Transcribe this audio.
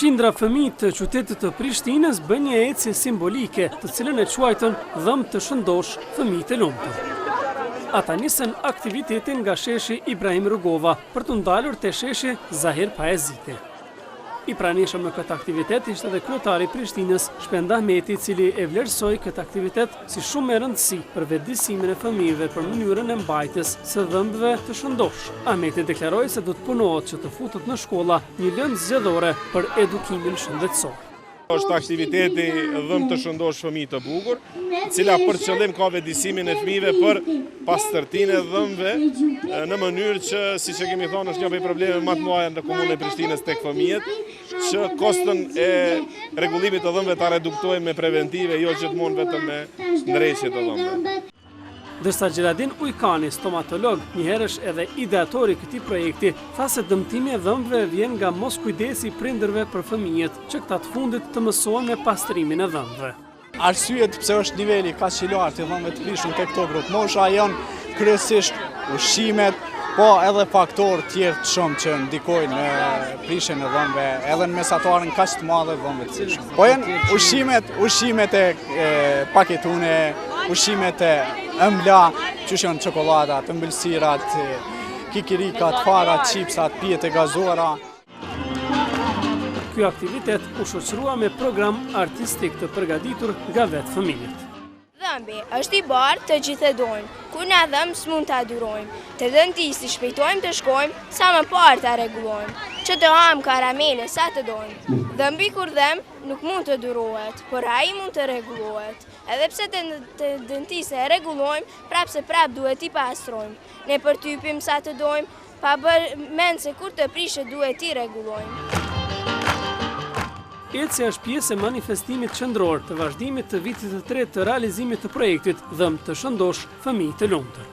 Qindra fëmijë të qytetit të Prishtinës bën një ecje simbolike, të cilën e quajtën Dhëm të shëndosh fëmijët e lumtur. Ata nisën aktivitetin nga sheshi Ibrahim Rugova për të ndalur te sheshi Zahir Paeziti. I pranishëm në këtë aktivitet ishte edhe kryetari i Prishtinës, Shpend Ahmeti, i cili e vlerësoi këtë aktivitet si shumë me rëndësi për vetëdijsimin e fëmijëve për mënyrën e mbajtjes së dhëmbëve të shëndosh. Ahmeti deklaroi se do të punohet që të futet në shkolla një lëndë zgjedhore për edukimin shëndetësor. Është aktiviteti Dhëm të shëndosh fëmijë të bukur, cila për qëllim ka vetëdijsimin e fëmijëve për pastërtinë e dhëmbëve në mënyrë që, siç e kemi thënë, është një prej problemeve më të mëdha në komunën e Prishtinës tek fëmijët, që kostën e rregullimit të dhëmbëve ta reduktojmë me preventive, jo gjithmonë vetëm me ndrejtje të dhëmbëve. Dërsa Gjeladin Ujkani, stomatolog, njëherësh edhe ideatori këtij projekti, tha se dëmtimi e dhëmbëve vjen nga mos kujdesi i prindërve për fëmijët, që këta të fundit të mësohen me pastrimin e dhëmbëve. Arsyet pse është niveli kaq i lartë i dhëmbëve të prishur tek këto grup mosha janë kryesisht ushqimet, po edhe faktorë tjerë të shumë që ndikojnë në prishjen e dhëmbëve, edhe në mesatarën kaq të madhe dhëmbëve të prishura. Po janë ushqimet e paketune, ushqimet e ëmbla, që janë çokoladat, ëmbëlsirat, kikirikat, farat, chipsat, pijet e gazuara. Ky aktivitet u shoqërua me program artistik të përgatitur nga vetë fëmijët. Dhëmbi është i bardhë të gjithë e dojmë, kur na dhëmë s'mund ta durojmë. Te dentisti shpejtojmë të shkojmë, sa më parë ta rregullojmë, që të ham karamele sa të dojmë. Dhëmbi kur dhem nuk mund të durohet, por ai mund të rregullohet. Edhe pse te dentisti e rregullojmë, prap duhet i pastrojmë. Ne përtypim sa të dojmë, pa bërë mend se kur të prishet duhet i rregullojmë. Ecja është pjesë e manifestimit qendror të vazhdimit të vitit të tretë të realizimit të projektit Dhëm të shëndosh fëmijë të lumtur.